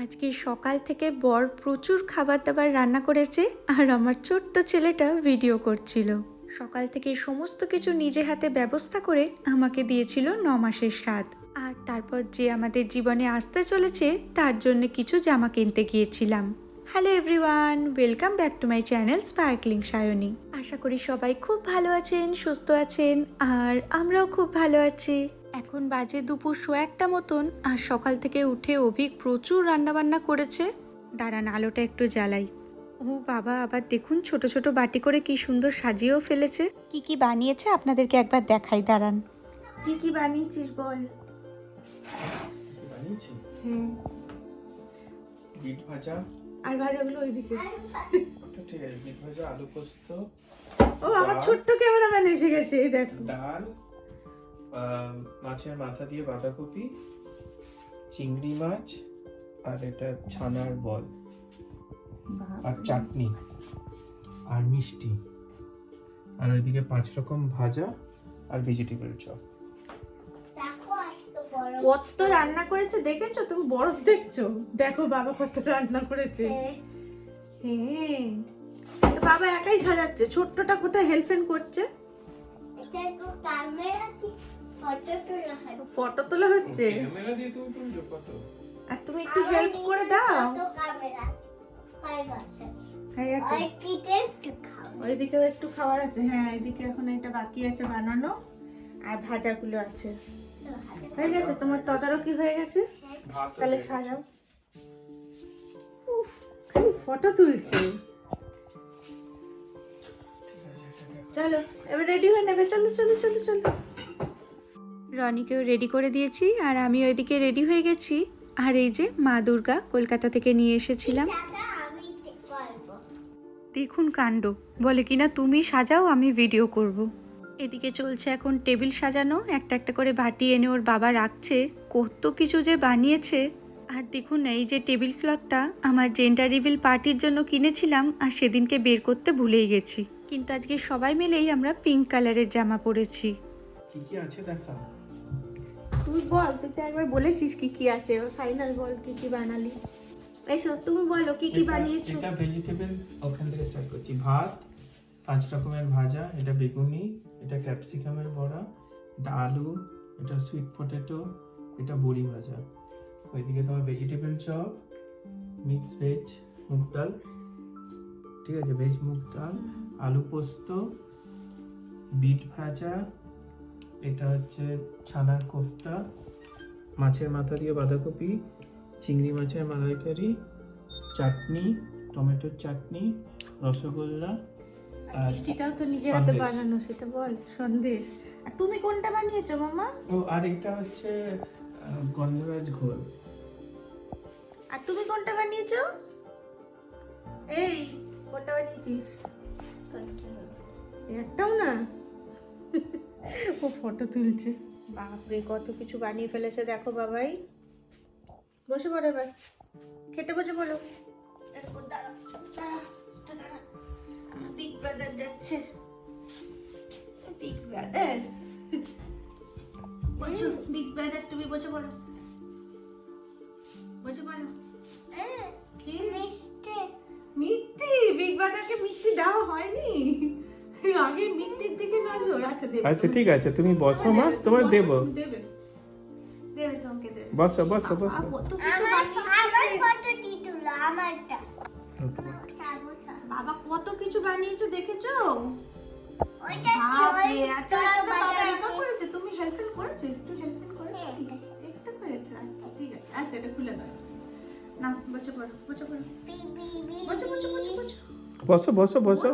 আজকে সকাল থেকে বর প্রচুর খাবার দাবার রান্না করেছে আর আমার ছোট্ট ছেলেটা ভিডিও করছিল। সকাল থেকে সমস্ত কিছু নিজে হাতে ব্যবস্থা করে আমাকে দিয়েছিল 9 মাসের স্বাদ। আর তারপর যে আমাদের জীবনে আসতে চলেছে তার জন্য কিছু জামা কিনতে গিয়েছিলাম। Hello everyone, welcome back to my channel sparkling Sayani. আশা করি সবাই খুব ভালো আছেন, সুস্থ আছেন, আর আমরাও খুব ভালো আছি। এখন বাজে দুপুর 1:15 মতন, আর সকাল থেকে উঠে অভিক প্রচুর রান্নাবান্না করেছে। দাঁড়ান আলোটা একটু জ্বালাই। ও বাবা, আবার দেখুন ছোট ছোট বাটি করে কি সুন্দর সাজিয়েও ফেলেছে। কি কি বানিয়েছে আপনাদেরকে একবার দেখাই, দাঁড়ান। কি কি বানিয়েছিস বল। বানিয়েছি হ্যাঁ, বিট ভাজা। আর ভাজাগুলো ওইদিকে। ওটা ঠিক আছে, বিট ভাজা, আলু পোস্ত। ও আমার ছোট্ট ক্যামেরাম্যান এসে গেছে, এই দেখো। ডাল, মাছের মাথা দিয়ে বাঁধাকপি, চিংড়ি মাছ, আর এটা ছানার বল, আর চাটনি, আর মিষ্টি, আর ওইদিকে 5 রকম ভাজা, আর ভেজিটেবল চপ। কত রান্না করেছে দেখেছো তুমি? বরফ দেখছো? দেখো বাবা কত রান্না করেছে। হ্যাঁ, বাবা একাই সাজাচ্ছে, ছোট্টটা কোথায় হেল্প করছে। ফটো তোলা হচ্ছে, ক্যামেরা দিয়ে তুমি তুলছো ফটো? আর তুমি একটু হেল্প করে দাও। ওইদিকেও একটু খাবার আছে। হ্যাঁ, এদিকে এখন এটা বাকি আছে বানানো, আর ভাজাগুলো আছে। হয়ে গেছে, তোমার তদারকি হয়ে গেছে। তাহলে সাজাও। খালি ফটো তুলছে। চলো এবার রেডি হয়ে নেবে, চলো চলো চলো চলো। রনিকেও রেডি করে দিয়েছি, আর আমি ওইদিকে রেডি হয়ে গেছি। আর এই যে মা দুর্গা কলকাতা থেকে নিয়ে এসেছিলাম। দেখুন কাণ্ড, বলে কিনা তুমি সাজাও, আমি ভিডিও করব। এদিকে চলছে এখন টেবিল সাজানো, একটা একটা করে বাটি এনে ওর বাবা রাখছে। কত কিছু যে বানিয়েছে। আর দেখুন এই যে টেবিল ক্লথটা আমার জেন্ডার রিভিল পার্টির জন্য কিনেছিলাম, আর সেদিনকে বের করতে ভুলেই গেছি। কিন্তু আজকে সবাই মিলেই আমরা পিঙ্ক কালারের জামা পরেছি। কি কি আছে দেখা। তুই বল, তুই তো একবার বলেছিস কি কি আছে, ফাইনাল বল কি কি বানালি। এসো তুমি বলো কি কি বানিয়েছো। এটা ভেজিটেবল, ওখান থেকে স্টার্ট করছি। ভাত, 5 রকমের ভাজা, এটা বেগুনি, এটা ক্যাপসিকামের বড়া, এটা আলু, এটা সুইট পটেটো, এটা বড়ি ভাজা। ওইদিকে তোমার ভেজিটেবল চপ, মিক্স ভেজ মুগ ডাল, ঠিক আছে, ভেজ মুগ ডাল, আলু পোস্ত, বিট ভাজা, এটা হচ্ছে ছানার কোফতা, মাছের মাথা দিয়ে বাঁধাকপি, চিংড়ি মাছের মালাইকারি, চাটনি, টমেটোর চাটনি, রসগোল্লা, আর মিষ্টিটাও তো নিজে হাতে বানানো, সেটা বল। সন্দেশ। আর তুমি কোনটা বানিয়েছো মামা? ও, আর এটা হচ্ছে গন্ধরাজ ঘোল। আর তুমি কোনটা বানিয়েছো? এই কোনটা বানিয়েছিস? একটাও না। ও ফটো তুলছে। বাপরে কত কিছু বানিয়ে ফেলেছে দেখো বাবাই। বসে পড়ো এবার, খেতে বসে পড়ো। আমার বিগ ব্রাদার যাচ্ছে। বিগ ব্রাদার, বসো। বিগ ব্রাদার তুমি বসে পড়ো, বসে পড়ো। মিথ্যি? বিগ ব্রাদারকে মিথ্যি দেওয়া হয়নি। আগে মিথ্যির দিকে নজর। আচ্ছা দেব। আচ্ছা ঠিক আছে, তুমি বসো মা, তোমার দেব। দেবে দেবে, তোমাকে দেবে। বসো বসো বসো। বাবা কত কিছু বানিয়েছে দেখেছো? বাপরে, এত রান্না বাবা একা করেছে? তুমি হেল্প করেছো? একটু হেল্প করেছো? একটু করেছো? আচ্ছা ঠিক আছে। আচ্ছা এটা খুলে দাও না। বসে পড়ো, বসে পড়ো, বসো বসো বসো বসো বসো বসো বসো।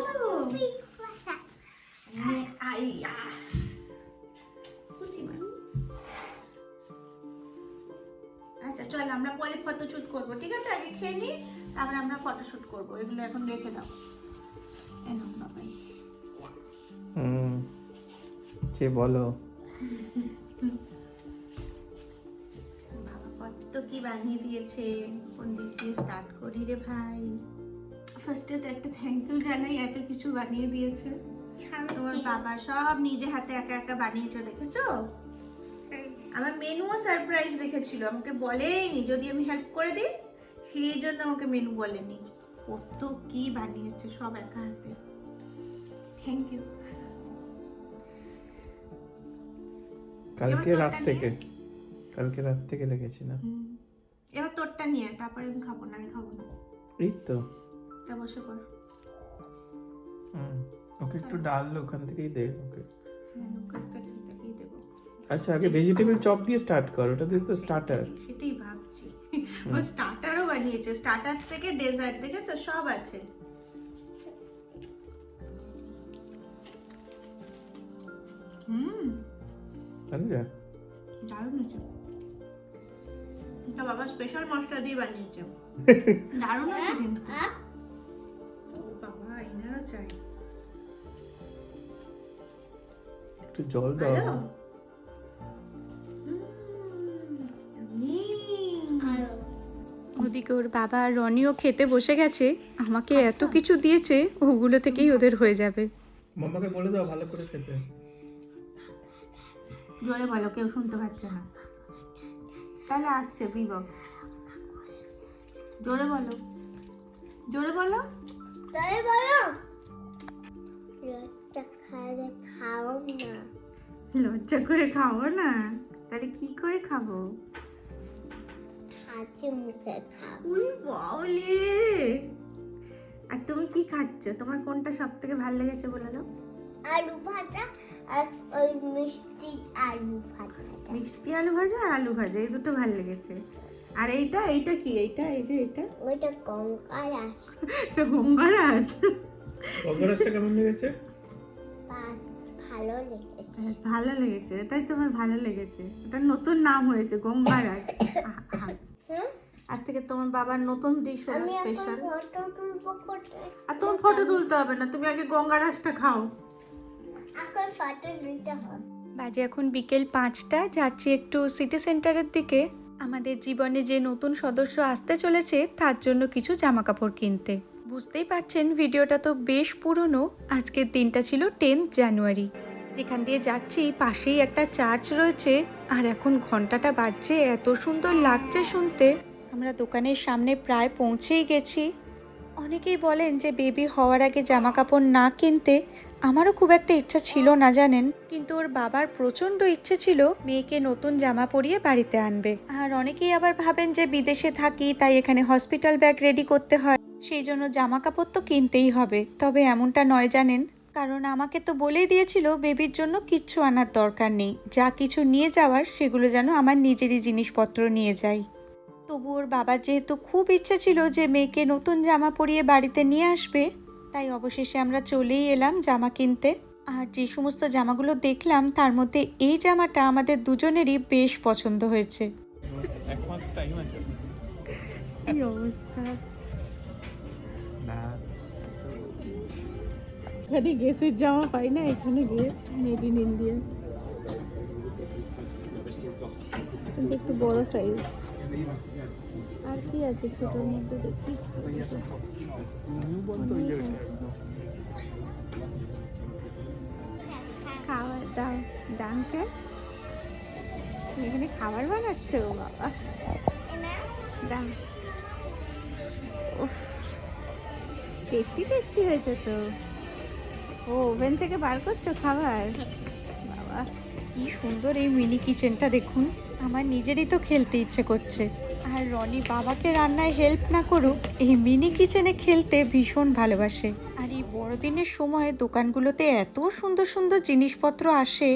আচ্ছা চল আমরা পরে ফটো শুট করবো, ঠিক আছে? আগে খেয়ে নি, তারপরে আমরা ফটো শুট করবো। এগুলো এখন রেখে দাও। বাবাই সে বলো। বাবা কত কি বানিয়ে দিয়েছে। কোন দিক দিয়ে স্টার্ট করি রে ভাই? ফার্স্টে তো একটা থ্যাংক ইউ জানাই, এত কিছু বানিয়ে দিয়েছে। তোমার বাবা সব নিজে হাতে একা একা বানিয়েছো, দেখেছো? আমার মেনুও সারপ্রাইজ রেখেছিল, আমাকে বলেইনি। যদি আমি হেল্প করে দিই সেই জন্য আমাকে মেনু বলেনি। কত কি বানিয়েছে সব একা হাতে। Thank you. কালকে রাত থেকে লেগেছি না। এবার তোরটা নিয়ে আয়, তারপরে আমি খাবো না, এই তো তা বসে কর। ওকে একটু ডাল ওখান থেকেই দে ওকে। হ্যাঁ, ওখান থেকেই দেবো। আচ্ছা, আগে ভেজিটেবল চপ দিয়ে স্টার্ট কর, ওটা দিয়ে তো স্টার্টার। সেটাই ভাবছি। ও স্টার্টারও বানিয়েছে, স্টার্টার থেকে ডেজার্ট দেখেছো, সব আছে। আচ্ছা, দারুণ হয়েছে। এটা বাবা স্পেশাল মশলা দিয়ে বানিয়েছে। দারুণ আছে কিন্তু। ও বাবা, এনারও চাই। একটু জল দাও। হ্যালো। ওদিকে ওর বাবা আর রনিও খেতে বসে গেছে। আমাকে এত কিছু দিয়েছে, ওগুলো থেকেই ওদের হয়ে যাবে। মাম্মাকে বলে দাও ভালো করে খেতে। জোরে বলো, কেউ শুনতে পাচ্ছে না। তাহলে আসছে বিব। জোরে বলো, জোরে বলো। লজ্জা করে খাবো না? তাহলে কি করে খাবো? উই বাউলি! আর তুমি কি খাচ্ছ? তোমার কোনটা সব থেকে ভালো লেগেছে বলে দাও। আলু ভাজা আর ওই মিষ্টি আলু ভাজা। মিষ্টি আলু ভাজা আর আলু ভাজা, এই দুটো ভালো লেগেছে। আর এইটা কি? এইটা, এই যে এটা, ওইটা গঙ্গারাস। এটা গঙ্গারাজ। গঙ্গারাসটা কেমন লেগেছে? ভালো লেগেছে। ভালো লেগেছে, তাই তোমার ভালো লেগেছে। এটা নতুন নাম হয়েছে, গঙ্গারাজ। আজ থেকে তোমার বাবার নতুন ডিশ হলো আমি এখন স্পেশাল। ফটো তুলবো কোথায়? আর তোমার ফটো তুলতে হবে না, তুমি আগে গঙ্গারাজটা খাও। এখন ফটো তুলতে হবে। বাজে এখন বিকেল 5টা, যাচ্ছি একটু সিটি সেন্টারের দিকে। আমাদের জীবনে যে নতুন সদস্য আসতে চলেছে তার জন্য কিছু জামা কাপড় কিনতে। বুঝতেই পারছেন ভিডিওটা তো বেশ পুরনো। আজকের দিনটা ছিল 10 জানুয়ারি। যেখান দিয়ে যাচ্ছি পাশেই একটা চার্চ রয়েছে, আর এখন ঘন্টাটা বাজছে, এত সুন্দর লাগছে শুনতে। আমরা দোকানের সামনে প্রায় পৌঁছেই গেছি। অনেকেই বলেন যে বেবি হওয়ার আগে জামা কাপড় না কিনতে। আমারও খুব একটা ইচ্ছা ছিল না জানেন, কিন্তু ওর বাবার প্রচণ্ড ইচ্ছে ছিল মেয়েকে নতুন জামা পরিয়ে বাড়িতে আনবে। আর অনেকেই আবার ভাবেন যে বিদেশে থাকি তাই এখানে হসপিটাল ব্যাগ রেডি করতে হয়, সেই জন্য জামা কাপড় তো কিনতেই হবে। তবে এমনটা নয় জানেন, কারণ আমাকে তো বলেই দিয়েছিল বেবির জন্য কিচ্ছু আনার দরকার নেই, যা কিছু নিয়ে যাওয়ার সেগুলো যেন আমার নিজেরই জিনিসপত্র নিয়ে যাই। তবু ওর বাবার যেহেতু খুব ইচ্ছে ছিল যে মেয়েকে নতুন জামা পরিয়ে বাড়িতে নিয়ে আসবে, তাই অবশেষে আমরা চলেই এলাম জামা কিনতে। আর যে সমস্ত জামাগুলো দেখলাম তার মধ্যে এই জামাটা আমাদের দুজনেরই বেশ পছন্দ হয়েছে। এক মাস টাইম আছে। কি অবস্থা! না, এখানে গেসের জামা পাই না, এখানে গেস মেড ইন ইন্ডিয়া, কিন্তু একটু বড় সাইজ। আর কি আছে ছোটোর মধ্যে দেখি। খাবার দাও, ডাঙ্কে এখানে খাবার বানাচ্ছে ও বাবা। দাও। উফ, টেস্টি টেস্টি হয়েছে তো। ও ওভেন থেকে বার করছো খাবার? বাবা কি সুন্দর এই মিনি কিচেনটা দেখুন, আমার নিজেরই তো খেলতে ইচ্ছে করছে। আর রনি বাবাকে রান্নায় হেল্প না করুক, এই মিনি কিচেনে খেলতে ভীষণ ভালোবাসে। আর এই বড়দিনের সময় দোকানগুলোতে এত সুন্দর সুন্দর জিনিসপত্র আসে।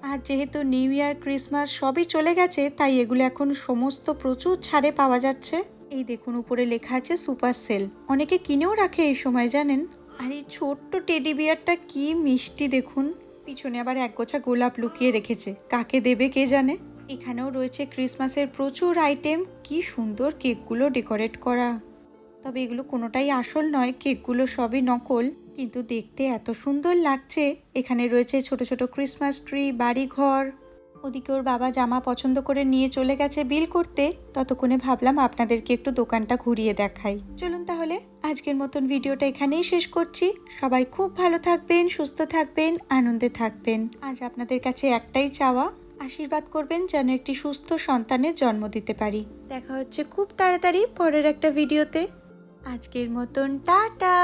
আর যেহেতু নিউ ইয়ার ক্রিসমাস সবই চলে গেছে, তাই এগুলো এখন সমস্ত প্রচুর ছাড়ে পাওয়া যাচ্ছে। এই দেখুন উপরে লেখা আছে সুপার সেল, অনেকে কিনেও রাখে এই সময় জানেন। আর এই ছোট্ট টেডি বিয়ারটা কি মিষ্টি দেখুন, পিছনে আবার একগোছা গোলাপ লুকিয়ে রেখেছে, কাকে দেবে কে জানে। এখানেও রয়েছে ক্রিসমাসের প্রচুর আইটেম, কি সুন্দর কেকগুলো ডেকোরেট করা। তবে এগুলো কোনোটাই আসল নয়, কেকগুলো সবই নকল, কিন্তু দেখতে এত সুন্দর লাগছে। এখানে রয়েছে ছোট ছোট ক্রিসমাস ট্রি, বাড়ি ঘর। ওদিকে ওর বাবা জামা পছন্দ করে নিয়ে চলে গেছে বিল করতে, ততক্ষণে ভাবলাম আপনাদেরকে একটু দোকানটা ঘুরিয়ে দেখাই। চলুন তাহলে আজকের মতন ভিডিওটা এখানেই শেষ করছি। সবাই খুব ভালো থাকবেন, সুস্থ থাকবেন, আনন্দে থাকবেন। আজ আপনাদের কাছে একটাই চাওয়া, আশীর্বাদ করবেন যেন একটি সুস্থ সন্তানের জন্ম দিতে পারি। দেখা হচ্ছে খুব তাড়াতাড়ি পরের একটা ভিডিওতে। আজকের মতন টাটা।